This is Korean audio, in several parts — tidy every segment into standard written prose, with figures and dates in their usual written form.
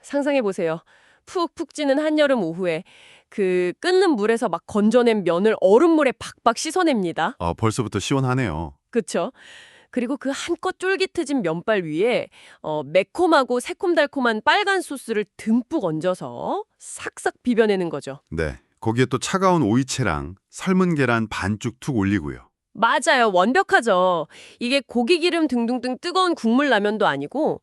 상상해보세요. 푹푹 찌는 한여름 오후에 그 끓는 물에서 막 건져낸 면을 얼음물에 박박 씻어냅니다. 벌써부터 시원하네요. 그쵸? 그리고 그 한껏 쫄깃해진 면발 위에 매콤하고 새콤달콤한 빨간 소스를 듬뿍 얹어서 싹싹 비벼내는 거죠. 네. 거기에 또 차가운 오이채랑 삶은 계란 반죽 툭 올리고요. 맞아요. 완벽하죠. 이게 고기 기름 등등등 뜨거운 국물 라면도 아니고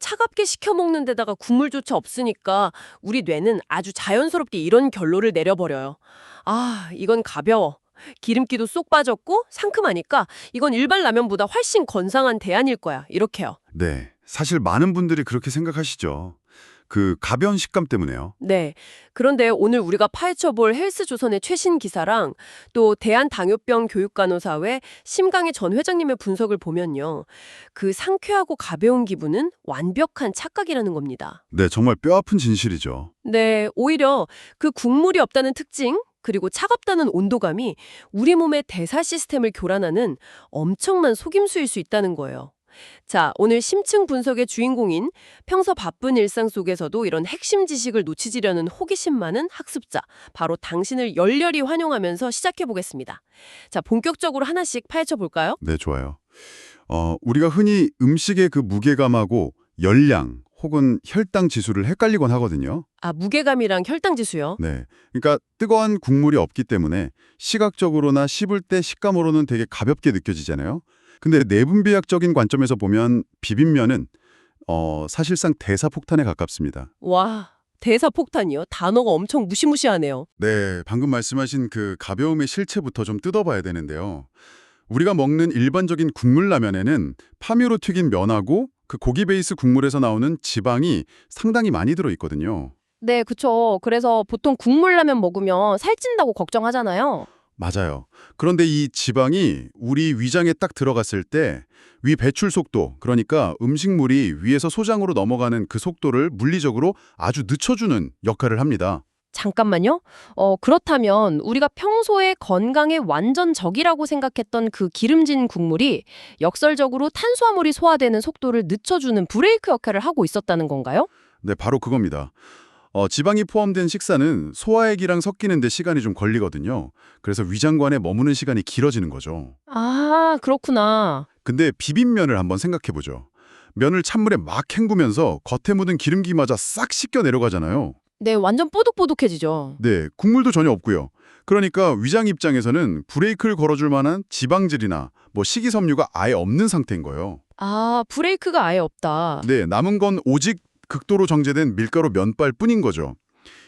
차갑게 식혀 먹는 데다가 국물조차 없으니까 우리 뇌는 아주 자연스럽게 이런 결론을 내려버려요. 아, 이건 가벼워. 기름기도 쏙 빠졌고 상큼하니까 이건 일반 라면보다 훨씬 건강한 대안일 거야. 이렇게요. 네. 사실 많은 분들이 그렇게 생각하시죠. 그 가벼운 식감 때문에요. 네. 그런데 오늘 우리가 파헤쳐볼 헬스조선의 최신 기사랑 또 대한당뇨병 교육간호사회 심강희 전 회장님의 분석을 보면요. 그 상쾌하고 가벼운 기분은 완벽한 착각이라는 겁니다. 네, 정말 뼈아픈 진실이죠. 네, 오히려 그 국물이 없다는 특징, 그리고 차갑다는 온도감이 우리 몸의 대사 시스템을 교란하는 엄청난 속임수일 수 있다는 거예요. 자, 오늘 심층 분석의 주인공인 평소 바쁜 일상 속에서도 이런 핵심 지식을 놓치지려는 호기심 많은 학습자, 바로 당신을 열렬히 환영하면서 시작해 보겠습니다. 자, 본격적으로 하나씩 파헤쳐 볼까요? 네, 좋아요. 우리가 흔히 음식의 그 무게감하고 열량 혹은 혈당 지수를 헷갈리곤 하거든요. 아, 무게감이랑 혈당 지수요? 네. 그러니까 뜨거운 국물이 없기 때문에 시각적으로나 씹을 때 식감으로는 되게 가볍게 느껴지잖아요. 근데 내분비학적인 관점에서 보면 비빔면은 사실상 대사폭탄에 가깝습니다. 와, 대사폭탄이요? 단어가 엄청 무시무시하네요. 네, 방금 말씀하신 그 가벼움의 실체부터 좀 뜯어봐야 되는데요. 우리가 먹는 일반적인 국물 라면에는 파미로 튀긴 면하고 그 고기 베이스 국물에서 나오는 지방이 상당히 많이 들어있거든요. 네, 그쵸. 그래서 보통 국물 라면 먹으면 살찐다고 걱정하잖아요. 맞아요. 그런데 이 지방이 우리 위장에 딱 들어갔을 때 위 배출 속도, 그러니까 음식물이 위에서 소장으로 넘어가는 그 속도를 물리적으로 아주 늦춰주는 역할을 합니다. 잠깐만요. 그렇다면 우리가 평소에 건강에 완전 적이라고 생각했던 그 기름진 국물이 역설적으로 탄수화물이 소화되는 속도를 늦춰주는 브레이크 역할을 하고 있었다는 건가요? 네, 바로 그겁니다. 지방이 포함된 식사는 소화액이랑 섞이는데 시간이 좀 걸리거든요. 그래서 위장관에 머무는 시간이 길어지는 거죠. 아, 그렇구나. 근데 비빔면을 한번 생각해보죠. 면을 찬물에 막 헹구면서 겉에 묻은 기름기마저 싹 씻겨 내려가잖아요. 네, 완전 뽀득뽀득해지죠. 네, 국물도 전혀 없고요. 그러니까 위장 입장에서는 브레이크를 걸어줄 만한 지방질이나 식이섬유가 아예 없는 상태인 거예요. 아, 브레이크가 아예 없다. 네, 남은 건 오직 극도로 정제된 밀가루 면발 뿐인 거죠.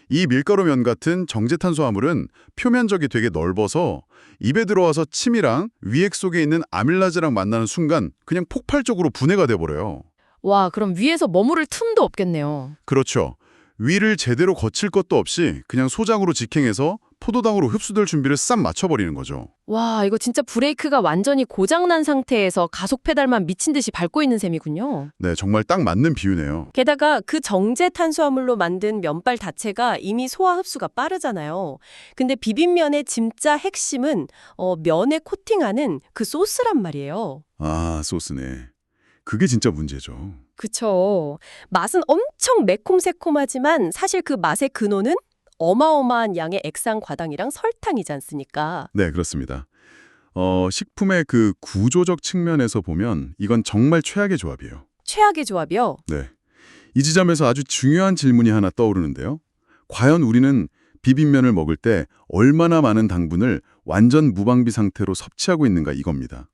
이 밀가루 면 같은 정제 탄수화물은 표면적이 되게 넓어서 입에 들어와서 침이랑 위액 속에 있는 아밀라제랑 만나는 순간 그냥 폭발적으로 분해가 돼버려요. 와, 그럼 위에서 머무를 틈도 없겠네요. 그렇죠. 위를 제대로 거칠 것도 없이 그냥 소장으로 직행해서 포도당으로 흡수될 준비를 싹 맞춰버리는 거죠. 와, 이거 진짜 브레이크가 완전히 고장난 상태에서 가속 페달만 미친 듯이 밟고 있는 셈이군요. 네, 정말 딱 맞는 비유네요. 게다가 그 정제 탄수화물로 만든 면발 자체가 이미 소화 흡수가 빠르잖아요. 근데 비빔면의 진짜 핵심은 면에 코팅하는 그 소스란 말이에요. 아, 소스네. 그게 진짜 문제죠. 그쵸. 맛은 엄청 매콤새콤하지만 사실 그 맛의 근원은 어마어마한 양의 액상과당이랑 설탕이지 않습니까? 네, 그렇습니다. 식품의 그 구조적 측면에서 보면 이건 정말 최악의 조합이에요. 최악의 조합이요. 네. 이 지점에서 아주 중요한 질문이 하나 떠오르는데요. 과연 우리는 비빔면을 먹을 때 얼마나 많은 당분을 완전 무방비 상태로 섭취하고 있는가 이겁니다.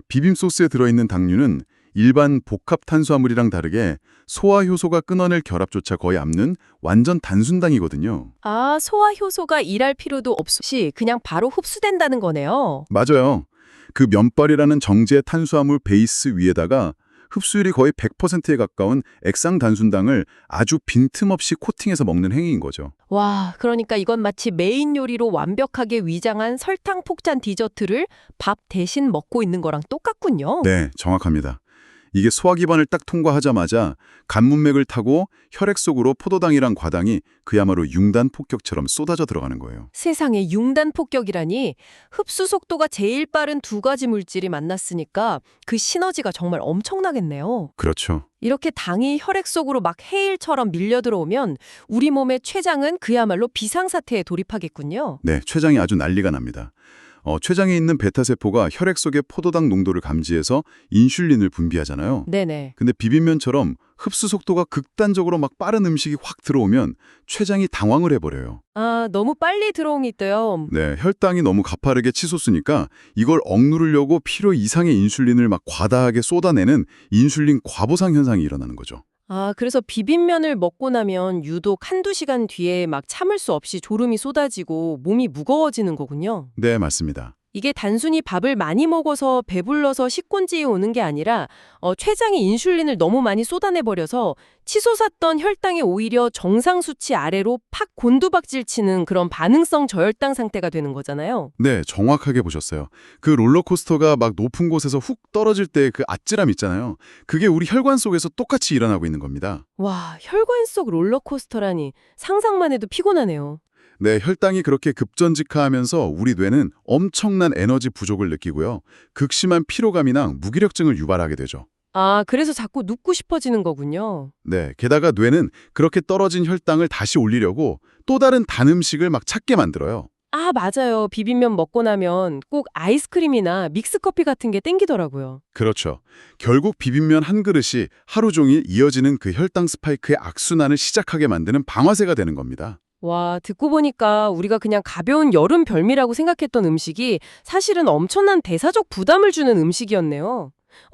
비빔 소스에 들어있는 당류는 일반 복합 탄수화물이랑 다르게 소화 효소가 끊어낼 결합조차 거의 없는 완전 단순당이거든요. 아, 소화 효소가 일할 필요도 없이 그냥 바로 흡수된다는 거네요. 맞아요. 그 면발이라는 정제 탄수화물 베이스 위에다가 흡수율이 거의 100%에 가까운 액상 단순당을 아주 빈틈없이 코팅해서 먹는 행위인 거죠. 와, 그러니까 이건 마치 메인 요리로 완벽하게 위장한 설탕 폭탄 디저트를 밥 대신 먹고 있는 거랑 똑같군요. 네, 정확합니다. 이게 소화기관을 딱 통과하자마자 간문맥을 타고 혈액 속으로 포도당이랑 과당이 그야말로 융단 폭격처럼 쏟아져 들어가는 거예요. 세상에 융단 폭격이라니 흡수 속도가 제일 빠른 두 가지 물질이 만났으니까 그 시너지가 정말 엄청나겠네요. 그렇죠. 이렇게 당이 혈액 속으로 막 해일처럼 밀려 들어오면 우리 몸의 췌장은 그야말로 비상사태에 돌입하겠군요. 네, 췌장이 아주 난리가 납니다. 췌장에 있는 베타세포가 혈액 속의 포도당 농도를 감지해서 인슐린을 분비하잖아요. 네네. 근데 비빔면처럼 흡수 속도가 극단적으로 막 빠른 음식이 확 들어오면 췌장이 당황을 해버려요. 아, 너무 빨리 들어오니 또요. 네, 혈당이 너무 가파르게 치솟으니까 이걸 억누르려고 필요 이상의 인슐린을 막 과다하게 쏟아내는 인슐린 과보상 현상이 일어나는 거죠. 아, 그래서 비빔면을 먹고 나면 유독 한두 시간 뒤에 막 참을 수 없이 졸음이 쏟아지고 몸이 무거워지는 거군요. 네, 맞습니다. 이게 단순히 밥을 많이 먹어서 배불러서 식곤지에 오는 게 아니라 췌장이 인슐린을 너무 많이 쏟아내버려서 치솟았던 혈당이 오히려 정상 수치 아래로 팍 곤두박질 치는 그런 반응성 저혈당 상태가 되는 거잖아요. 네, 정확하게 보셨어요. 그 롤러코스터가 막 높은 곳에서 훅 떨어질 때 그 아찔함 있잖아요. 그게 우리 혈관 속에서 똑같이 일어나고 있는 겁니다. 와, 혈관 속 롤러코스터라니 상상만 해도 피곤하네요. 네, 혈당이 그렇게 급전직하하면서 우리 뇌는 엄청난 에너지 부족을 느끼고요. 극심한 피로감이나 무기력증을 유발하게 되죠. 아, 그래서 자꾸 눕고 싶어지는 거군요. 네, 게다가 뇌는 그렇게 떨어진 혈당을 다시 올리려고 또 다른 단 음식을 막 찾게 만들어요. 아, 맞아요. 비빔면 먹고 나면 꼭 아이스크림이나 믹스커피 같은 게 땡기더라고요. 그렇죠. 결국 비빔면 한 그릇이 하루 종일 이어지는 그 혈당 스파이크의 악순환을 시작하게 만드는 방아쇠가 되는 겁니다. 와, 듣고 보니까 우리가 그냥 가벼운 여름 별미라고 생각했던 음식이 사실은 엄청난 대사적 부담을 주는 음식이었네요.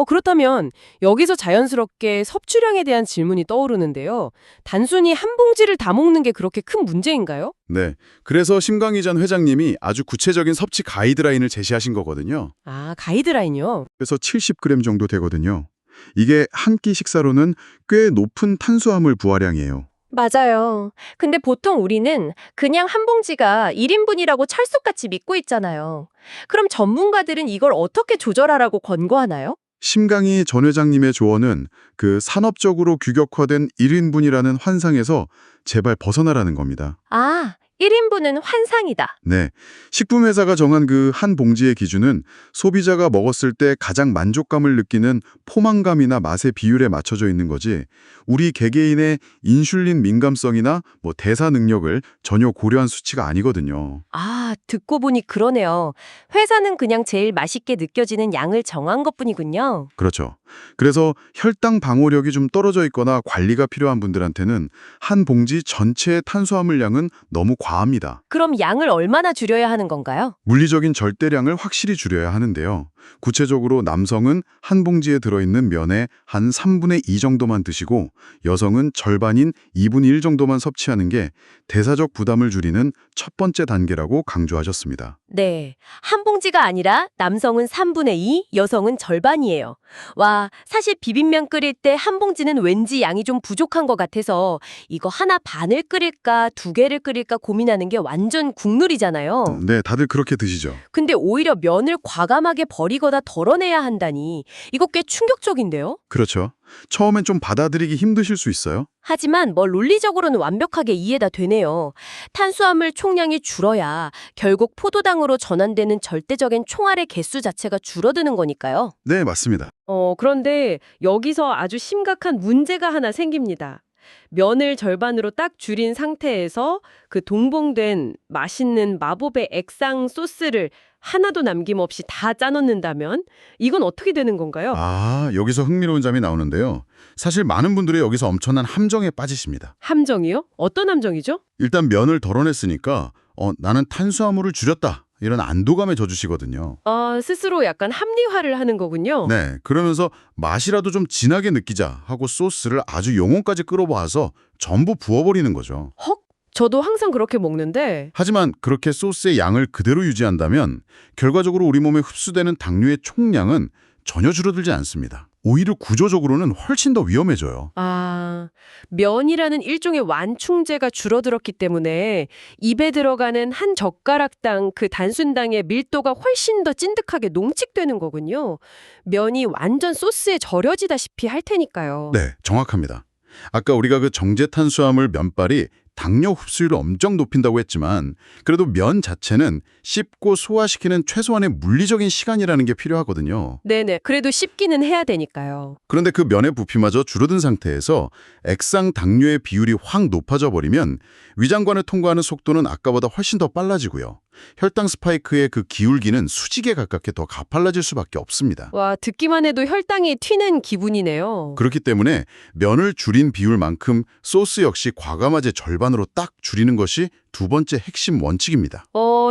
그렇다면 여기서 자연스럽게 섭취량에 대한 질문이 떠오르는데요. 단순히 한 봉지를 다 먹는 게 그렇게 큰 문제인가요? 네, 그래서 심광희 전 회장님이 아주 구체적인 섭취 가이드라인을 제시하신 거거든요. 아, 가이드라인이요? 그래서 70g 정도 되거든요. 이게 한 끼 식사로는 꽤 높은 탄수화물 부하량이에요. 맞아요. 근데 보통 우리는 그냥 한 봉지가 1인분이라고 찰떡같이 믿고 있잖아요. 그럼 전문가들은 이걸 어떻게 조절하라고 권고하나요? 심강희 전 회장님의 조언은 그 산업적으로 규격화된 1인분이라는 환상에서 제발 벗어나라는 겁니다. 아, 1인분은 환상이다. 네, 식품회사가 정한 그 한 봉지의 기준은 소비자가 먹었을 때 가장 만족감을 느끼는 포만감이나 맛의 비율에 맞춰져 있는 거지 우리 개개인의 인슐린 민감성이나 대사 능력을 전혀 고려한 수치가 아니거든요. 아, 듣고 보니 그러네요. 회사는 그냥 제일 맛있게 느껴지는 양을 정한 것뿐이군요. 그렇죠. 그래서 혈당 방어력이 좀 떨어져 있거나 관리가 필요한 분들한테는 한 봉지 전체의 탄수화물량은 너무 과합니다. 그럼 양을 얼마나 줄여야 하는 건가요? 물리적인 절대량을 확실히 줄여야 하는데요. 구체적으로 남성은 한 봉지에 들어있는 면의 한 3분의 2 정도만 드시고 여성은 절반인 2분의 1 정도만 섭취하는 게 대사적 부담을 줄이는 첫 번째 단계라고 강조하셨습니다. 네. 한 봉지가 아니라 남성은 3분의 2, 여성은 절반이에요. 와, 사실 비빔면 끓일 때 한 봉지는 왠지 양이 좀 부족한 것 같아서 이거 하나 반을 끓일까 두 개를 끓일까 고민하는 게 완전 국룰이잖아요. 네, 다들 그렇게 드시죠. 근데 오히려 면을 과감하게 버리거나 덜어내야 한다니 이거 꽤 충격적인데요? 그렇죠. 처음엔 좀 받아들이기 힘드실 수 있어요. 하지만 논리적으로는 완벽하게 이해가 되네요. 탄수화물 총량이 줄어야 결국 포도당으로 전환되는 절대적인 총알의 개수 자체가 줄어드는 거니까요. 네, 맞습니다. 그런데 여기서 아주 심각한 문제가 하나 생깁니다. 면을 절반으로 딱 줄인 상태에서 그 동봉된 맛있는 마법의 액상 소스를 하나도 남김없이 다 짜놓는다면 이건 어떻게 되는 건가요? 아, 여기서 흥미로운 점이 나오는데요. 사실 많은 분들이 여기서 엄청난 함정에 빠지십니다. 함정이요? 어떤 함정이죠? 일단 면을 덜어냈으니까 나는 탄수화물을 줄였다. 이런 안도감에 젖으시거든요. 스스로 약간 합리화를 하는 거군요. 네, 그러면서 맛이라도 좀 진하게 느끼자 하고 소스를 아주 영혼까지 끌어모아서 전부 부어버리는 거죠. 헉? 저도 항상 그렇게 먹는데 하지만 그렇게 소스의 양을 그대로 유지한다면 결과적으로 우리 몸에 흡수되는 당류의 총량은 전혀 줄어들지 않습니다. 오히려 구조적으로는 훨씬 더 위험해져요. 아, 면이라는 일종의 완충제가 줄어들었기 때문에 입에 들어가는 한 젓가락당 그 단순당의 밀도가 훨씬 더 찐득하게 농축되는 거군요. 면이 완전 소스에 절여지다시피 할 테니까요. 네, 정확합니다. 아까 우리가 그 정제탄수화물 면발이 당뇨 흡수율을 엄청 높인다고 했지만 그래도 면 자체는 씹고 소화시키는 최소한의 물리적인 시간이라는 게 필요하거든요. 네네. 그래도 씹기는 해야 되니까요. 그런데 그 면의 부피마저 줄어든 상태에서 액상 당류의 비율이 확 높아져 버리면 위장관을 통과하는 속도는 아까보다 훨씬 더 빨라지고요. 혈당 스파이크의 그 기울기는 수직에 가깝게 더 가팔라질 수밖에 없습니다. 와, 듣기만 해도 혈당이 튀는 기분이네요. 그렇기 때문에 면을 줄인 비율만큼 소스 역시 과감하게 절반으로 딱 줄이는 것이 두 번째 핵심 원칙입니다.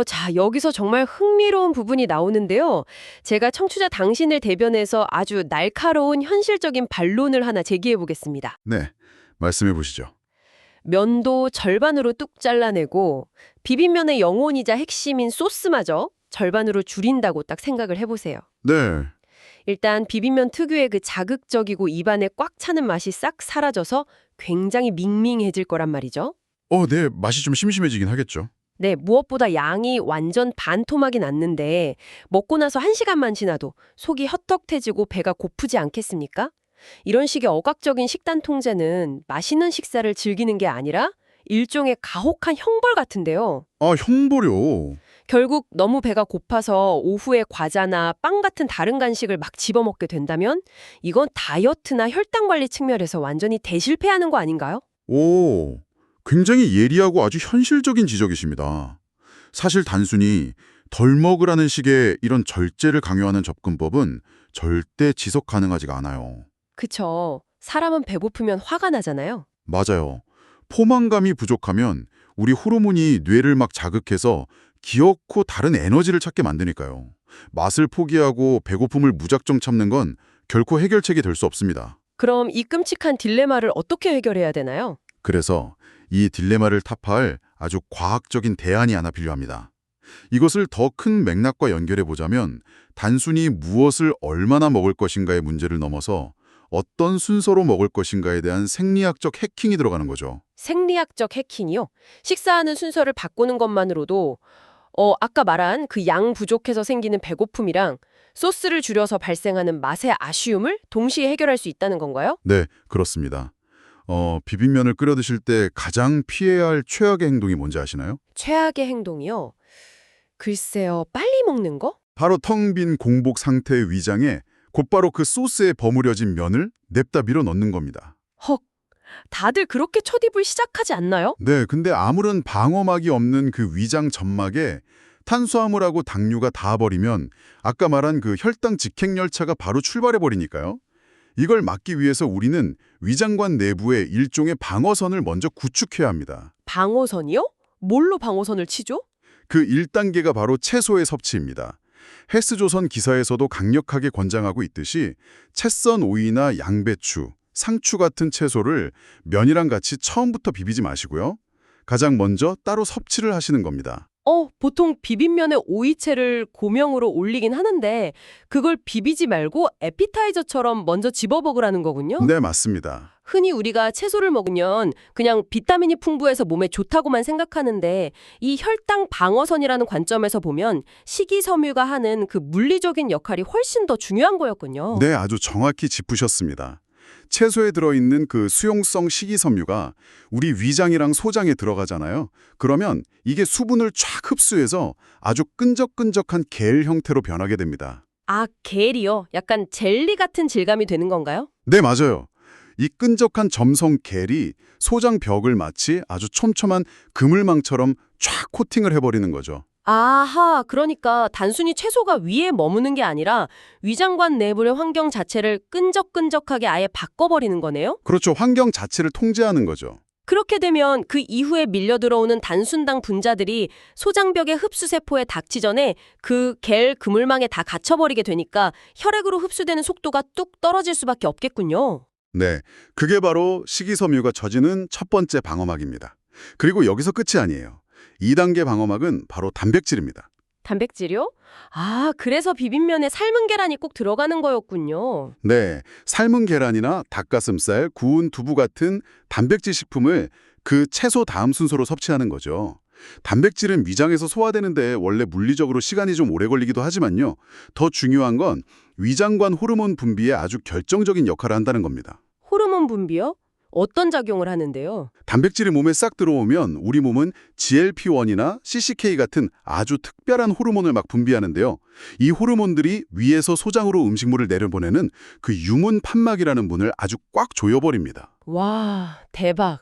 자, 여기서 정말 흥미로운 부분이 나오는데요. 제가 청취자 당신을 대변해서 아주 날카로운 현실적인 반론을 하나 제기해 보겠습니다. 네, 말씀해 보시죠. 면도 절반으로 뚝 잘라내고 비빔면의 영혼이자 핵심인 소스마저 절반으로 줄인다고 딱 생각을 해보세요. 네, 일단 비빔면 특유의 그 자극적이고 입안에 꽉 차는 맛이 싹 사라져서 굉장히 밍밍해질 거란 말이죠. 네, 맛이 좀 심심해지긴 하겠죠. 네, 무엇보다 양이 완전 반토막이 났는데 먹고 나서 1시간만 지나도 속이 헛떡해지고 배가 고프지 않겠습니까? 이런 식의 억압적인 식단 통제는 맛있는 식사를 즐기는 게 아니라 일종의 가혹한 형벌 같은데요. 형벌이요. 결국 너무 배가 고파서 오후에 과자나 빵 같은 다른 간식을 막 집어먹게 된다면 이건 다이어트나 혈당 관리 측면에서 완전히 대실패하는 거 아닌가요? 오, 굉장히 예리하고 아주 현실적인 지적이십니다. 사실 단순히 덜 먹으라는 식의 이런 절제를 강요하는 접근법은 절대 지속 가능하지가 않아요. 그쵸. 사람은 배고프면 화가 나잖아요. 맞아요. 포만감이 부족하면 우리 호르몬이 뇌를 막 자극해서 기억고 다른 에너지를 찾게 만드니까요. 맛을 포기하고 배고픔을 무작정 참는 건 결코 해결책이 될 수 없습니다. 그럼 이 끔찍한 딜레마를 어떻게 해결해야 되나요? 그래서 이 딜레마를 타파할 아주 과학적인 대안이 하나 필요합니다. 이것을 더 큰 맥락과 연결해 보자면 단순히 무엇을 얼마나 먹을 것인가의 문제를 넘어서 어떤 순서로 먹을 것인가에 대한 생리학적 해킹이 들어가는 거죠. 생리학적 해킹이요? 식사하는 순서를 바꾸는 것만으로도 아까 말한 그 양 부족해서 생기는 배고픔이랑 소스를 줄여서 발생하는 맛의 아쉬움을 동시에 해결할 수 있다는 건가요? 네, 그렇습니다. 비빔면을 끓여 드실 때 가장 피해야 할 최악의 행동이 뭔지 아시나요? 최악의 행동이요? 글쎄요, 빨리 먹는 거? 바로 텅 빈 공복 상태의 위장에 곧바로 그 소스에 버무려진 면을 냅다 밀어 넣는 겁니다. 헉, 다들 그렇게 첫 입을 시작하지 않나요? 네, 근데 아무런 방어막이 없는 그 위장 점막에 탄수화물하고 당류가 닿아버리면 아까 말한 그 혈당 직행열차가 바로 출발해버리니까요. 이걸 막기 위해서 우리는 위장관 내부에 일종의 방어선을 먼저 구축해야 합니다. 방어선이요? 뭘로 방어선을 치죠? 그 1단계가 바로 채소의 섭취입니다. 헬스조선 기사에서도 강력하게 권장하고 있듯이 채썬 오이나 양배추, 상추 같은 채소를 면이랑 같이 처음부터 비비지 마시고요. 가장 먼저 따로 섭취를 하시는 겁니다. 보통 비빔면에 오이채를 고명으로 올리긴 하는데 그걸 비비지 말고 에피타이저처럼 먼저 집어 먹으라는 거군요. 네, 맞습니다. 흔히 우리가 채소를 먹으면 그냥 비타민이 풍부해서 몸에 좋다고만 생각하는데 이 혈당 방어선이라는 관점에서 보면 식이섬유가 하는 그 물리적인 역할이 훨씬 더 중요한 거였군요. 네, 아주 정확히 짚으셨습니다. 채소에 들어있는 그 수용성 식이섬유가 우리 위장이랑 소장에 들어가잖아요. 그러면 이게 수분을 쫙 흡수해서 아주 끈적끈적한 겔 형태로 변하게 됩니다. 아, 겔이요? 약간 젤리 같은 질감이 되는 건가요? 네, 맞아요. 이 끈적한 점성 겔이 소장 벽을 마치 아주 촘촘한 그물망처럼 쫙 코팅을 해버리는 거죠. 아하, 그러니까 단순히 채소가 위에 머무는 게 아니라 위장관 내부의 환경 자체를 끈적끈적하게 아예 바꿔버리는 거네요? 그렇죠. 환경 자체를 통제하는 거죠. 그렇게 되면 그 이후에 밀려 들어오는 단순당 분자들이 소장벽의 흡수세포에 닿기 전에 그 겔 그물망에 다 갇혀버리게 되니까 혈액으로 흡수되는 속도가 뚝 떨어질 수밖에 없겠군요. 네, 그게 바로 식이섬유가 젖이는 첫 번째 방어막입니다. 그리고 여기서 끝이 아니에요. 2단계 방어막은 바로 단백질입니다. 단백질이요? 아, 그래서 비빔면에 삶은 계란이 꼭 들어가는 거였군요. 네, 삶은 계란이나 닭가슴살, 구운 두부 같은 단백질 식품을 그 채소 다음 순서로 섭취하는 거죠. 단백질은 위장에서 소화되는데 원래 물리적으로 시간이 좀 오래 걸리기도 하지만요. 더 중요한 건 위장관 호르몬 분비에 아주 결정적인 역할을 한다는 겁니다. 호르몬 분비요? 어떤 작용을 하는데요? 단백질이 몸에 싹 들어오면 우리 몸은 GLP-1이나 CCK 같은 아주 특별한 호르몬을 막 분비하는데요. 이 호르몬들이 위에서 소장으로 음식물을 내려보내는 그 유문 판막이라는 문을 아주 꽉 조여버립니다. 와, 대박.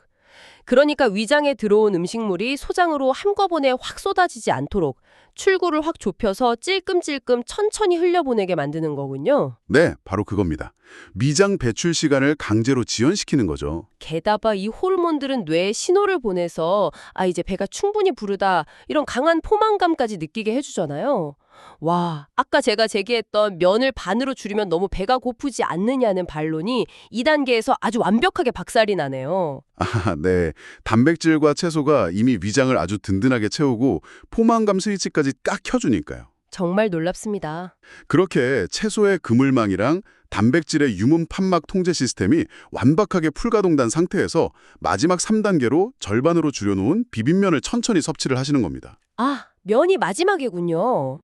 그러니까 위장에 들어온 음식물이 소장으로 한꺼번에 확 쏟아지지 않도록 출구를 확 좁혀서 찔끔찔끔 천천히 흘려보내게 만드는 거군요. 네, 바로 그겁니다. 미장 배출 시간을 강제로 지연시키는 거죠. 게다가 이 호르몬들은 뇌에 신호를 보내서 아, 이제 배가 충분히 부르다 이런 강한 포만감까지 느끼게 해주잖아요. 와, 아까 제가 제기했던 면을 반으로 줄이면 너무 배가 고프지 않느냐는 반론이 2단계에서 아주 완벽하게 박살이 나네요. 아, 네. 단백질과 채소가 이미 위장을 아주 든든하게 채우고 포만감 스위치까지 딱 켜주니까요. 정말 놀랍습니다. 그렇게 채소의 그물망이랑 단백질의 유문 판막 통제 시스템이 완벽하게 풀가동된 상태에서 마지막 3단계로 절반으로 줄여놓은 비빔면을 천천히 섭취를 하시는 겁니다. 아, 면이 마지막이군요.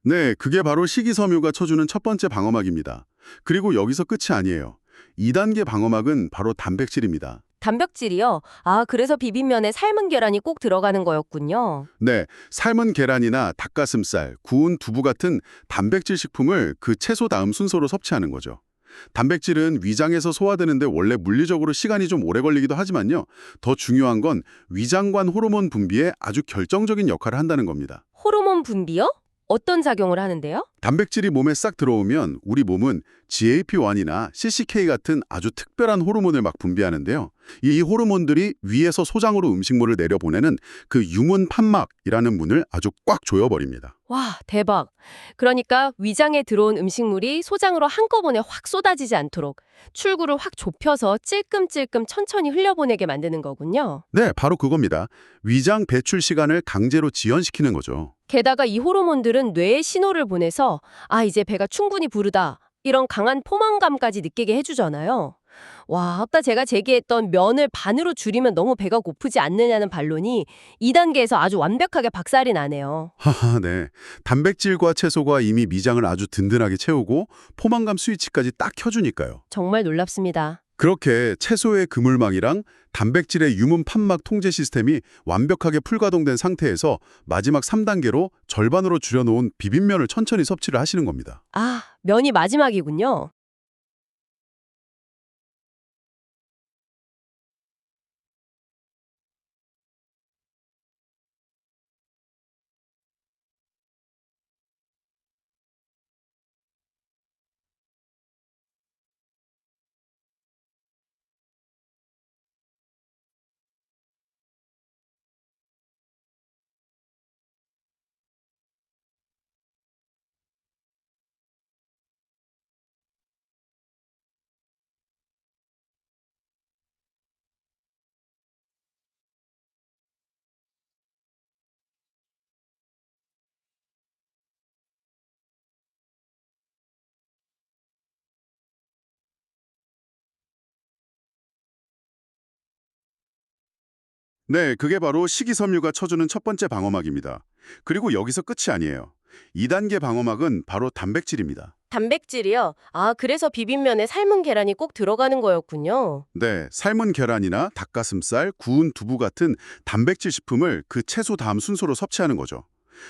네, 그게 바로 식이섬유가 쳐주는 첫 번째 방어막입니다. 그리고 여기서 끝이 아니에요. 2단계 방어막은 바로 단백질입니다. 단백질이요? 아, 그래서 비빔면에 삶은 계란이 꼭 들어가는 거였군요. 네, 삶은 계란이나 닭가슴살, 구운 두부 같은 단백질 식품을 그 채소 다음 순서로 섭취하는 거죠. 단백질은 위장에서 소화되는데 원래 물리적으로 시간이 좀 오래 걸리기도 하지만요. 더 중요한 건 위장관 호르몬 분비에 아주 결정적인 역할을 한다는 겁니다. 호르몬 분비요? 어떤 작용을 하는데요? 단백질이 몸에 싹 들어오면 우리 몸은 GLP-1이나 CCK 같은 아주 특별한 호르몬을 막 분비하는데요. 이 호르몬들이 위에서 소장으로 음식물을 내려보내는 그 유문 판막이라는 문을 아주 꽉 조여버립니다. 와, 대박. 그러니까 위장에 들어온 음식물이 소장으로 한꺼번에 확 쏟아지지 않도록 출구를 확 좁혀서 찔끔찔끔 천천히 흘려보내게 만드는 거군요. 네, 바로 그겁니다. 위장 배출 시간을 강제로 지연시키는 거죠. 게다가 이 호르몬들은 뇌에 신호를 보내서 아, 이제 배가 충분히 부르다. 이런 강한 포만감까지 느끼게 해주잖아요. 와, 아까 제가 제기했던 면을 반으로 줄이면 너무 배가 고프지 않느냐는 반론이 2단계에서 아주 완벽하게 박살이 나네요. 하하, 네. 단백질과 채소가 이미 미장을 아주 든든하게 채우고 포만감 스위치까지 딱 켜주니까요. 정말 놀랍습니다. 그렇게 채소의 그물망이랑 단백질의 유문 판막 통제 시스템이 완벽하게 풀가동된 상태에서 마지막 3단계로 절반으로 줄여놓은 비빔면을 천천히 섭취를 하시는 겁니다. 아, 면이 마지막이군요. 네, 그게 바로 식이섬유가 쳐주는 첫 번째 방어막입니다. 그리고 여기서 끝이 아니에요. 2단계 방어막은 바로 단백질입니다. 단백질이요? 아, 그래서 비빔면에 삶은 계란이 꼭 들어가는 거였군요. 네, 삶은 계란이나 닭가슴살, 구운 두부 같은 단백질 식품을 그 채소 다음 순서로 섭취하는 거죠.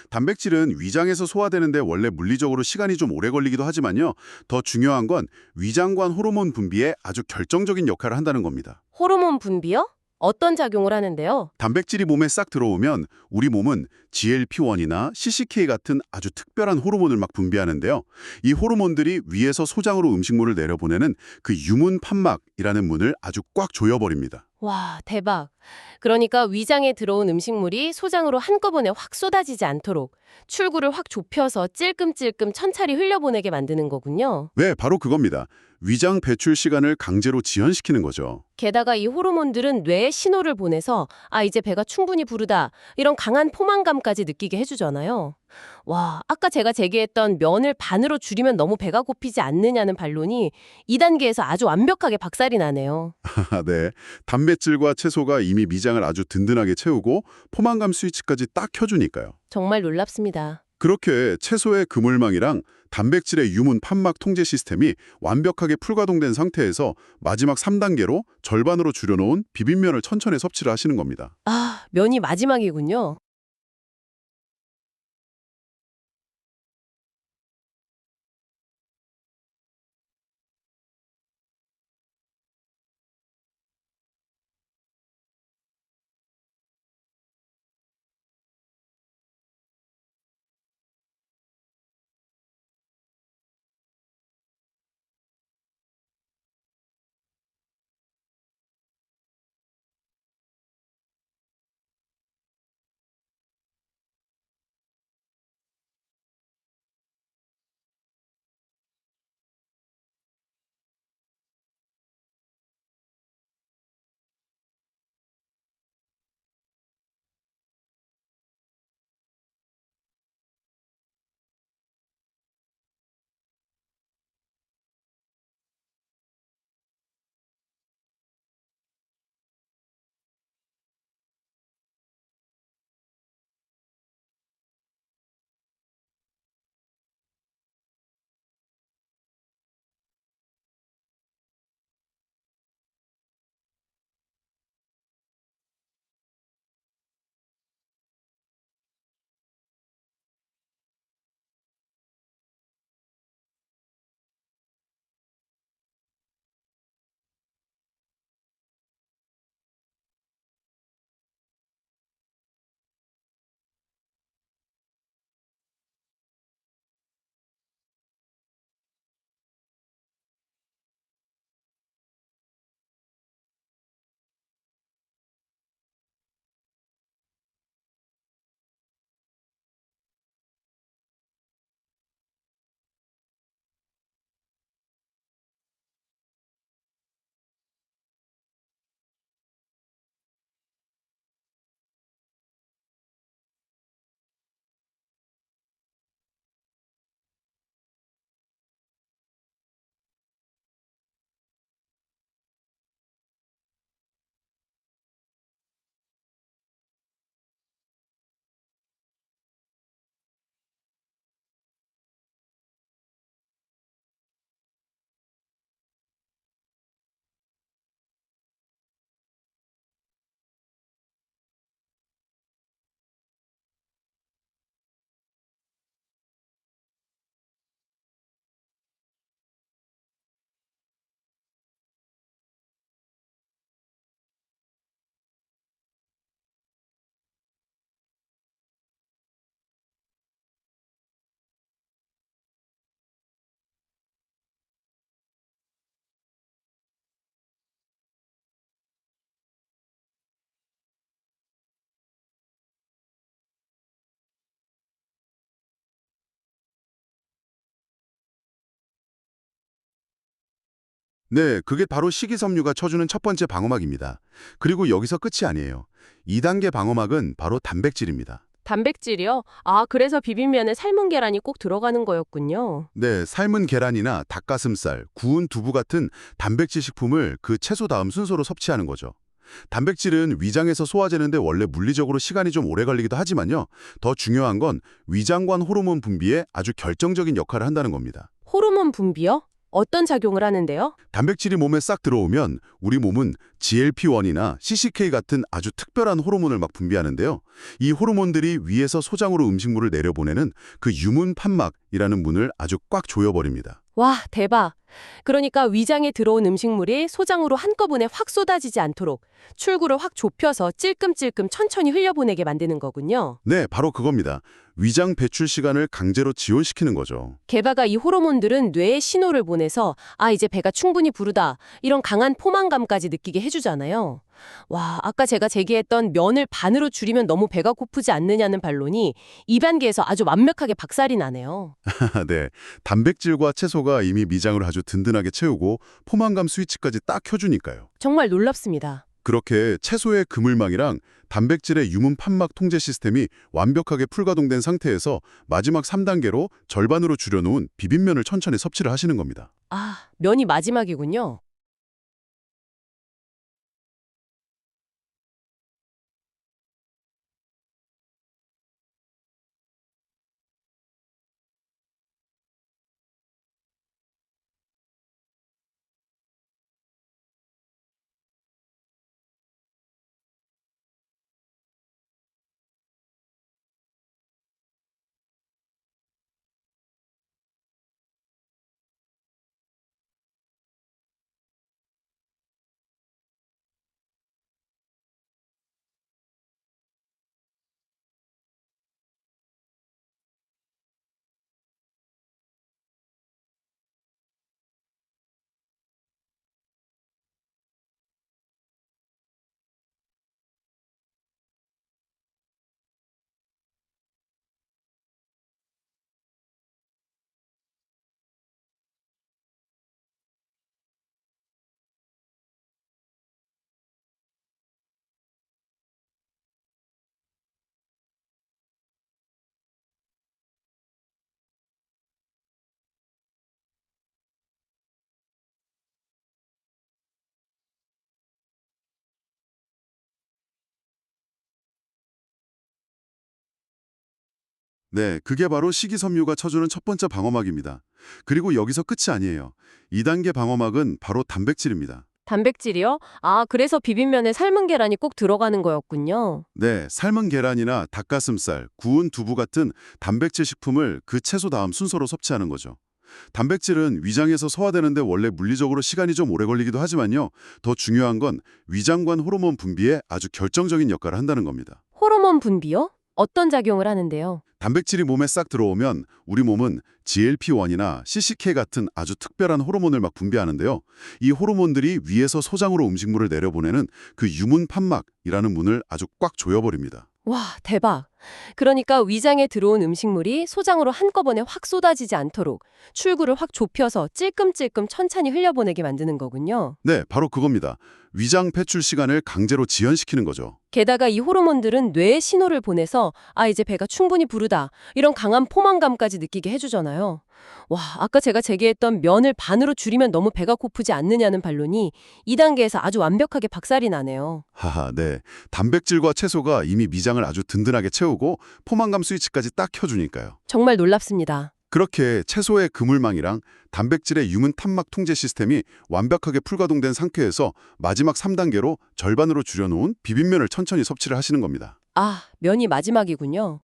단백질은 위장에서 소화되는데 원래 물리적으로 시간이 좀 오래 걸리기도 하지만요. 더 중요한 건 위장관 호르몬 분비에 아주 결정적인 역할을 한다는 겁니다. 호르몬 분비요? 어떤 작용을 하는데요? 단백질이 몸에 싹 들어오면 우리 몸은 GLP-1이나 CCK 같은 아주 특별한 호르몬을 막 분비하는데요. 이 호르몬들이 위에서 소장으로 음식물을 내려보내는 그 유문 판막이라는 문을 아주 꽉 조여버립니다. 와, 대박. 그러니까 위장에 들어온 음식물이 소장으로 한꺼번에 확 쏟아지지 않도록 출구를 확 좁혀서 찔끔찔끔 천천히 흘려보내게 만드는 거군요. 네, 바로 그겁니다. 위장 배출 시간을 강제로 지연시키는 거죠. 게다가 이 호르몬들은 뇌에 신호를 보내서 아, 이제 배가 충분히 부르다. 이런 강한 포만감까지 느끼게 해주잖아요. 와, 아까 제가 제기했던 면을 반으로 줄이면 너무 배가 고프지 않느냐는 반론이 2단계에서 아주 완벽하게 박살이 나네요. 네, 단백질과 채소가 이미 미장을 아주 든든하게 채우고 포만감 스위치까지 딱 켜주니까요. 정말 놀랍습니다. 그렇게 채소의 그물망이랑 단백질의 유문 판막 통제 시스템이 완벽하게 풀가동된 상태에서 마지막 3단계로 절반으로 줄여놓은 비빔면을 천천히 섭취를 하시는 겁니다. 아, 면이 마지막이군요. 네, 그게 바로 식이섬유가 쳐주는 첫 번째 방어막입니다. 그리고 여기서 끝이 아니에요. 2단계 방어막은 바로 단백질입니다. 단백질이요? 아, 그래서 비빔면에 삶은 계란이 꼭 들어가는 거였군요. 네, 삶은 계란이나 닭가슴살, 구운 두부 같은 단백질 식품을 그 채소 다음 순서로 섭취하는 거죠. 단백질은 위장에서 소화되는데 원래 물리적으로 시간이 좀 오래 걸리기도 하지만요. 더 중요한 건 위장관 호르몬 분비에 아주 결정적인 역할을 한다는 겁니다. 호르몬 분비요? 어떤 작용을 하는데요? 단백질이 몸에 싹 들어오면 우리 몸은 GLP-1이나 CCK 같은 아주 특별한 호르몬을 막 분비하는데요. 이 호르몬들이 위에서 소장으로 음식물을 내려보내는 그 유문 판막이라는 문을 아주 꽉 조여버립니다. 와, 대박. 그러니까 위장에 들어온 음식물이 소장으로 한꺼번에 확 쏟아지지 않도록 출구를 확 좁혀서 찔끔찔끔 천천히 흘려보내게 만드는 거군요. 네, 바로 그겁니다. 위장 배출 시간을 강제로 지연시키는 거죠. 게다가 이 호르몬들은 뇌에 신호를 보내서 아, 이제 배가 충분히 부르다. 이런 강한 포만감까지 느끼게 해주잖아요. 와, 아까 제가 제기했던 면을 반으로 줄이면 너무 배가 고프지 않느냐는 반론이 이 단계에서 아주 완벽하게 박살이 나네요. 네, 단백질과 채소가 이미 미장을 아주 든든하게 채우고 포만감 스위치까지 딱 켜주니까요. 정말 놀랍습니다. 그렇게 채소의 그물망이랑 단백질의 유문 판막 통제 시스템이 완벽하게 풀가동된 상태에서 마지막 3단계로 절반으로 줄여놓은 비빔면을 천천히 섭취를 하시는 겁니다. 아, 면이 마지막이군요. 네, 그게 바로 식이섬유가 쳐주는 첫 번째 방어막입니다. 그리고 여기서 끝이 아니에요. 2단계 방어막은 바로 단백질입니다. 단백질이요? 아, 그래서 비빔면에 삶은 계란이 꼭 들어가는 거였군요. 네, 삶은 계란이나 닭가슴살, 구운 두부 같은 단백질 식품을 그 채소 다음 순서로 섭취하는 거죠. 단백질은 위장에서 소화되는데 원래 물리적으로 시간이 좀 오래 걸리기도 하지만요. 더 중요한 건 위장관 호르몬 분비에 아주 결정적인 역할을 한다는 겁니다. 호르몬 분비요? 어떤 작용을 하는데요? 단백질이 몸에 싹 들어오면 우리 몸은 GLP-1이나 CCK 같은 아주 특별한 호르몬을 막 분비하는데요. 이 호르몬들이 위에서 소장으로 음식물을 내려보내는 그 유문 판막이라는 문을 아주 꽉 조여버립니다. 와, 대박. 그러니까 위장에 들어온 음식물이 소장으로 한꺼번에 확 쏟아지지 않도록 출구를 확 좁혀서 찔끔찔끔 천천히 흘려보내게 만드는 거군요. 네, 바로 그겁니다. 위장 배출 시간을 강제로 지연시키는 거죠. 게다가 이 호르몬들은 뇌에 신호를 보내서 아, 이제 배가 충분히 부르다. 이런 강한 포만감까지 느끼게 해주잖아요. 와, 아까 제가 제기했던 면을 반으로 줄이면 너무 배가 고프지 않느냐는 반론이 이 단계에서 아주 완벽하게 박살이 나네요. 하하, 네. 단백질과 채소가 이미 미장을 아주 든든하게 채우고 포만감 스위치까지 딱 켜주니까요. 정말 놀랍습니다. 그렇게 채소의 그물망이랑 단백질의 유문 탄막 통제 시스템이 완벽하게 풀가동된 상태에서 마지막 3단계로 절반으로 줄여놓은 비빔면을 천천히 섭취를 하시는 겁니다. 아, 면이 마지막이군요.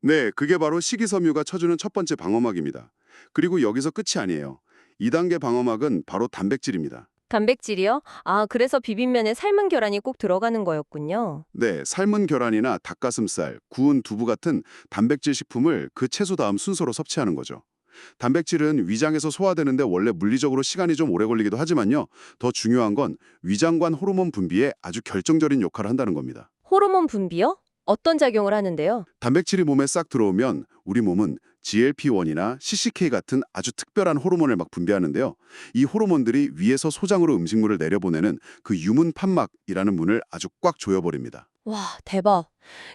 네, 그게 바로 식이섬유가 쳐주는 첫 번째 방어막입니다. 그리고 여기서 끝이 아니에요. 2단계 방어막은 바로 단백질입니다. 단백질이요? 아, 그래서 비빔면에 삶은 계란이 꼭 들어가는 거였군요. 네, 삶은 계란이나 닭가슴살, 구운 두부 같은 단백질 식품을 그 채소 다음 순서로 섭취하는 거죠. 단백질은 위장에서 소화되는데 원래 물리적으로 시간이 좀 오래 걸리기도 하지만요. 더 중요한 건 위장관 호르몬 분비에 아주 결정적인 역할을 한다는 겁니다. 호르몬 분비요? 어떤 작용을 하는데요? 단백질이 몸에 싹 들어오면 우리 몸은 GLP-1이나 CCK 같은 아주 특별한 호르몬을 막 분비하는데요. 이 호르몬들이 위에서 소장으로 음식물을 내려보내는 그 유문 판막이라는 문을 아주 꽉 조여버립니다. 와, 대박.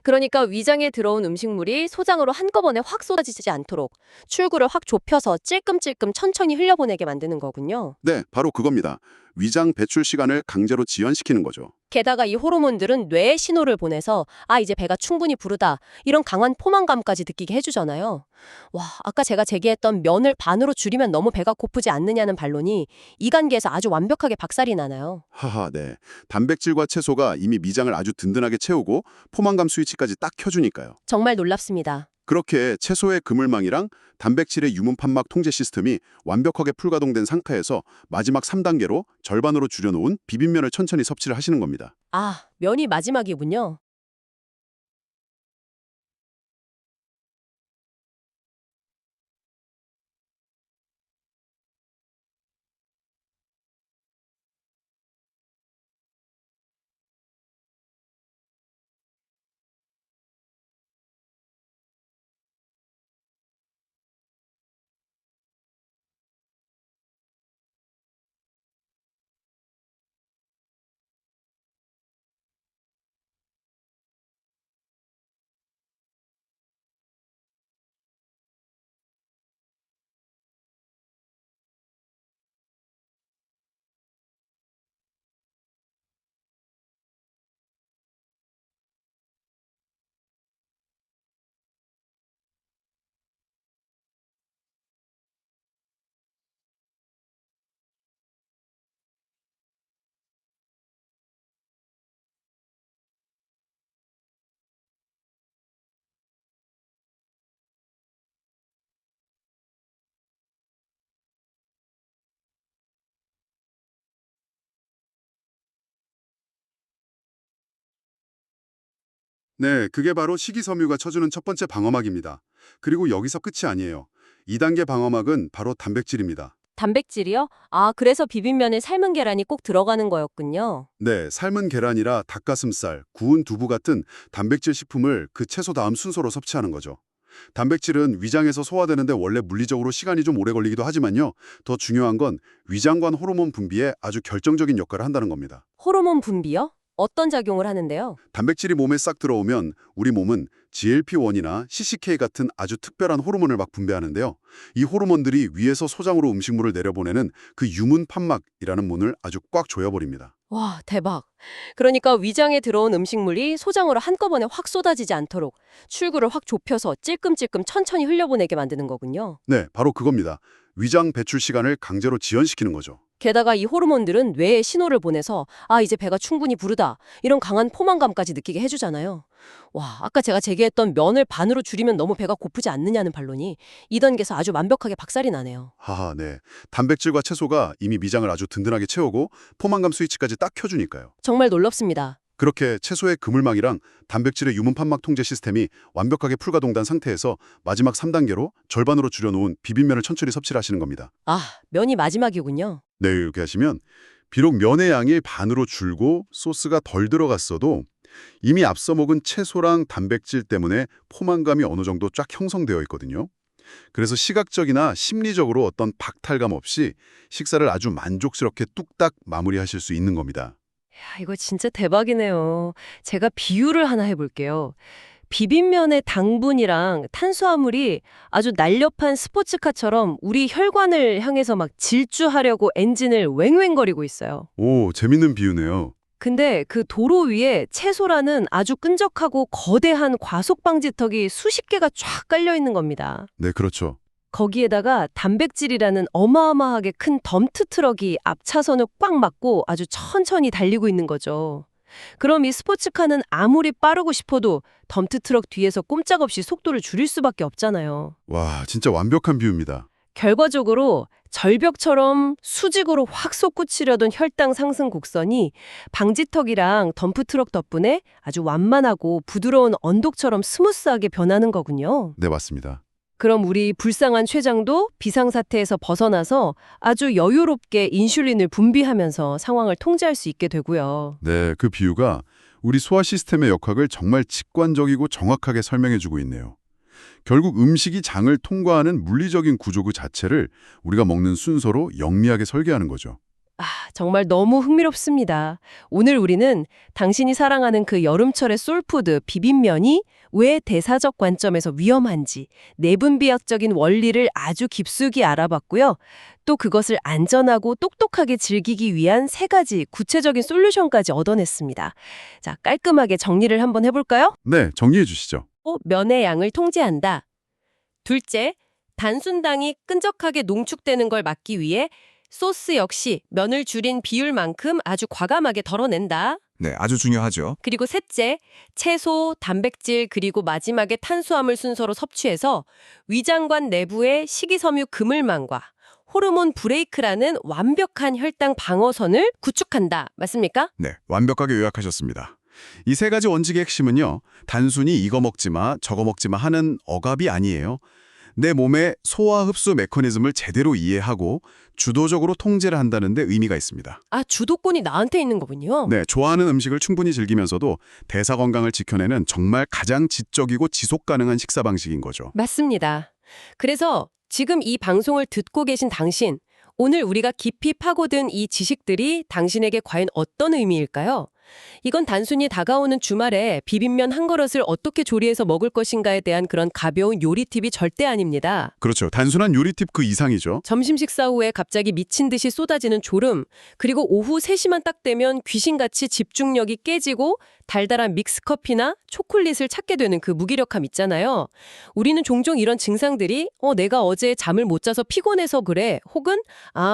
그러니까 위장에 들어온 음식물이 소장으로 한꺼번에 확 쏟아지지 않도록 출구를 확 좁혀서 찔끔찔끔 천천히 흘려보내게 만드는 거군요. 네, 바로 그겁니다. 위장 배출 시간을 강제로 지연시키는 거죠. 게다가 이 호르몬들은 뇌에 신호를 보내서 아, 이제 배가 충분히 부르다. 이런 강한 포만감까지 느끼게 해주잖아요. 와, 아까 제가 제기했던 면을 반으로 줄이면 너무 배가 고프지 않느냐는 반론이 이 단계에서 아주 완벽하게 박살이 나나요. 하하, 네. 단백질과 채소가 이미 미장을 아주 든든하게 채우고 포만감 스위치까지 딱 켜주니까요. 정말 놀랍습니다. 그렇게 채소의 그물망이랑 단백질의 유문판막 통제 시스템이 완벽하게 풀가동된 상태에서 마지막 3단계로 절반으로 줄여놓은 비빔면을 천천히 섭취를 하시는 겁니다. 아, 면이 마지막이군요. 네, 그게 바로 식이섬유가 쳐주는 첫 번째 방어막입니다. 그리고 여기서 끝이 아니에요. 2단계 방어막은 바로 단백질입니다. 단백질이요? 아, 그래서 비빔면에 삶은 계란이 꼭 들어가는 거였군요. 네, 삶은 계란이라 닭가슴살, 구운 두부 같은 단백질 식품을 그 채소 다음 순서로 섭취하는 거죠. 단백질은 위장에서 소화되는데 원래 물리적으로 시간이 좀 오래 걸리기도 하지만요. 더 중요한 건 위장관 호르몬 분비에 아주 결정적인 역할을 한다는 겁니다. 호르몬 분비요? 어떤 작용을 하는데요? 단백질이 몸에 싹 들어오면 우리 몸은 GLP-1이나 CCK 같은 아주 특별한 호르몬을 막 분비하는데요. 이 호르몬들이 위에서 소장으로 음식물을 내려보내는 그 유문 판막이라는 문을 아주 꽉 조여버립니다. 와, 대박. 그러니까 위장에 들어온 음식물이 소장으로 한꺼번에 확 쏟아지지 않도록 출구를 확 좁혀서 찔끔찔끔 천천히 흘려보내게 만드는 거군요. 네, 바로 그겁니다. 위장 배출 시간을 강제로 지연시키는 거죠. 게다가 이 호르몬들은 뇌에 신호를 보내서 아, 이제 배가 충분히 부르다. 이런 강한 포만감까지 느끼게 해주잖아요. 와, 아까 제가 제기했던 면을 반으로 줄이면 너무 배가 고프지 않느냐는 반론이 이 단계에서 아주 완벽하게 박살이 나네요. 하하, 네. 단백질과 채소가 이미 미장을 아주 든든하게 채우고 포만감 스위치까지 딱 켜주니까요. 정말 놀랍습니다. 그렇게 채소의 그물망이랑 단백질의 유문판막 통제 시스템이 완벽하게 풀가동된 상태에서 마지막 3단계로 절반으로 줄여놓은 비빔면을 천천히 섭취를 하시는 겁니다. 아, 면이 마지막이군요. 네, 이렇게 하시면 비록 면의 양이 반으로 줄고 소스가 덜 들어갔어도 이미 앞서 먹은 채소랑 단백질 때문에 포만감이 어느 정도 쫙 형성되어 있거든요. 그래서 시각적이나 심리적으로 어떤 박탈감 없이 식사를 아주 만족스럽게 뚝딱 마무리하실 수 있는 겁니다. 야, 이거 진짜 대박이네요. 제가 비유를 하나 해볼게요. 비빔면의 당분이랑 탄수화물이 아주 날렵한 스포츠카처럼 우리 혈관을 향해서 막 질주하려고 엔진을 왱왱거리고 있어요. 오, 재밌는 비유네요. 근데 그 도로 위에 채소라는 아주 끈적하고 거대한 과속방지턱이 수십 개가 쫙 깔려 있는 겁니다. 네, 그렇죠. 거기에다가 단백질이라는 어마어마하게 큰 덤프 트럭이 앞차선을 꽉 막고 아주 천천히 달리고 있는 거죠. 그럼 이 스포츠카는 아무리 빠르고 싶어도 덤프트럭 뒤에서 꼼짝없이 속도를 줄일 수밖에 없잖아요. 와, 진짜 완벽한 비유입니다. 결과적으로 절벽처럼 수직으로 확 솟구치려던 혈당 상승 곡선이 방지턱이랑 덤프트럭 덕분에 아주 완만하고 부드러운 언덕처럼 스무스하게 변하는 거군요. 네, 맞습니다. 그럼 우리 불쌍한 췌장도 비상사태에서 벗어나서 아주 여유롭게 인슐린을 분비하면서 상황을 통제할 수 있게 되고요. 네, 그 비유가 우리 소화 시스템의 역학을 정말 직관적이고 정확하게 설명해주고 있네요. 결국 음식이 장을 통과하는 물리적인 구조 그 자체를 우리가 먹는 순서로 영리하게 설계하는 거죠. 정말 너무 흥미롭습니다. 오늘 우리는 당신이 사랑하는 그 여름철의 소울푸드 비빔면이 왜 대사적 관점에서 위험한지 내분비학적인 원리를 아주 깊숙이 알아봤고요. 또 그것을 안전하고 똑똑하게 즐기기 위한 3가지 구체적인 솔루션까지 얻어냈습니다. 자, 깔끔하게 정리를 한번 해볼까요? 네, 정리해 주시죠. 면의 양을 통제한다. 둘째, 단순당이 끈적하게 농축되는 걸 막기 위해 소스 역시 면을 줄인 비율만큼 아주 과감하게 덜어낸다. 네, 아주 중요하죠. 그리고 셋째, 채소, 단백질, 그리고 마지막에 탄수화물 순서로 섭취해서 위장관 내부의 식이섬유 그물망과 호르몬 브레이크라는 완벽한 혈당 방어선을 구축한다. 맞습니까? 네, 완벽하게 요약하셨습니다. 이 3가지 원칙의 핵심은요, 단순히 이거 먹지 마, 저거 먹지 마 하는 억압이 아니에요. 내 몸의 소화 흡수 메커니즘을 제대로 이해하고 주도적으로 통제를 한다는 데 의미가 있습니다. 주도권이 나한테 있는 거군요. 네, 좋아하는 음식을 충분히 즐기면서도 대사 건강을 지켜내는 정말 가장 지적이고 지속 가능한 식사 방식인 거죠. 맞습니다. 그래서 지금 이 방송을 듣고 계신 당신, 오늘 우리가 깊이 파고든 이 지식들이 당신에게 과연 어떤 의미일까요? 이건 단순히 다가오는 주말에 비빔면 한 그릇을 어떻게 조리해서 먹을 것인가에 대한 그런 가벼운 요리 팁이 절대 아닙니다. 그렇죠. 단순한 요리 팁 그 이상이죠. 점심 식사 후에 갑자기 미친 듯이 쏟아지는 졸음, 그리고 오후 3시만 딱 되면 귀신같이 집중력이 깨지고 달달한 믹스커피나 초콜릿을 찾게 되는 그 무기력함 있잖아요. 우리는 종종 이런 증상들이 내가 어제 잠을 못 자서 피곤해서 그래, 혹은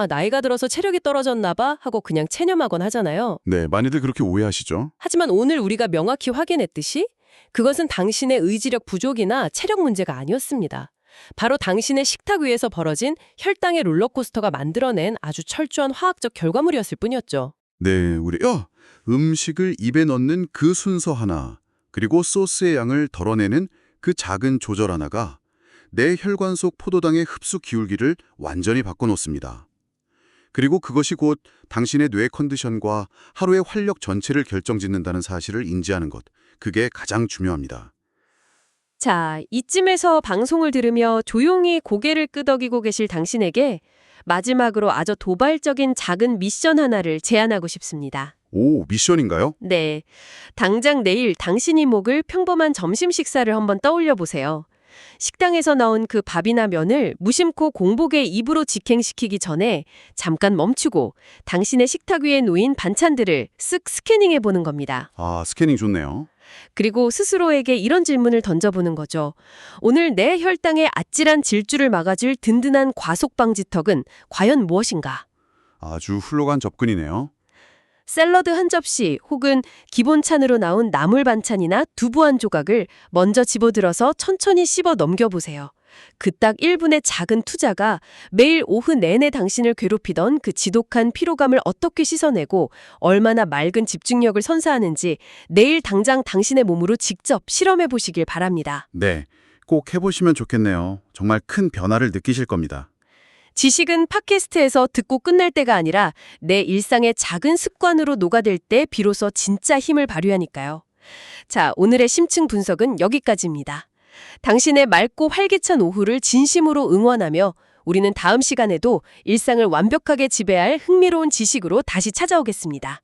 나이가 들어서 체력이 떨어졌나 봐 하고 그냥 체념하곤 하잖아요. 네, 많이들 그렇게 오해하시죠. 하지만 오늘 우리가 명확히 확인했듯이 그것은 당신의 의지력 부족이나 체력 문제가 아니었습니다. 바로 당신의 식탁 위에서 벌어진 혈당의 롤러코스터가 만들어낸 아주 철저한 화학적 결과물이었을 뿐이었죠. 네, 음식을 입에 넣는 그 순서 하나, 그리고 소스의 양을 덜어내는 그 작은 조절 하나가 내 혈관 속 포도당의 흡수 기울기를 완전히 바꿔놓습니다. 그리고 그것이 곧 당신의 뇌 컨디션과 하루의 활력 전체를 결정짓는다는 사실을 인지하는 것, 그게 가장 중요합니다. 자, 이쯤에서 방송을 들으며 조용히 고개를 끄덕이고 계실 당신에게 마지막으로 아주 도발적인 작은 미션 하나를 제안하고 싶습니다. 오, 미션인가요? 네, 당장 내일 당신이 먹을 평범한 점심 식사를 한번 떠올려 보세요. 식당에서 나온 그 밥이나 면을 무심코 공복에 입으로 직행시키기 전에 잠깐 멈추고 당신의 식탁 위에 놓인 반찬들을 쓱 스캐닝해 보는 겁니다. 스캐닝 좋네요. 그리고 스스로에게 이런 질문을 던져보는 거죠. 오늘 내 혈당의 아찔한 질주를 막아줄 든든한 과속 방지턱은 과연 무엇인가? 아주 훌륭한 접근이네요. 샐러드 한 접시 혹은 기본 찬으로 나온 나물 반찬이나 두부 한 조각을 먼저 집어들어서 천천히 씹어 넘겨보세요. 그 딱 1분의 작은 투자가 매일 오후 내내 당신을 괴롭히던 그 지독한 피로감을 어떻게 씻어내고 얼마나 맑은 집중력을 선사하는지 내일 당장 당신의 몸으로 직접 실험해 보시길 바랍니다. 네, 꼭 해보시면 좋겠네요. 정말 큰 변화를 느끼실 겁니다. 지식은 팟캐스트에서 듣고 끝날 때가 아니라 내 일상의 작은 습관으로 녹아들 때 비로소 진짜 힘을 발휘하니까요. 자, 오늘의 심층 분석은 여기까지입니다. 당신의 맑고 활기찬 오후를 진심으로 응원하며 우리는 다음 시간에도 일상을 완벽하게 지배할 흥미로운 지식으로 다시 찾아오겠습니다.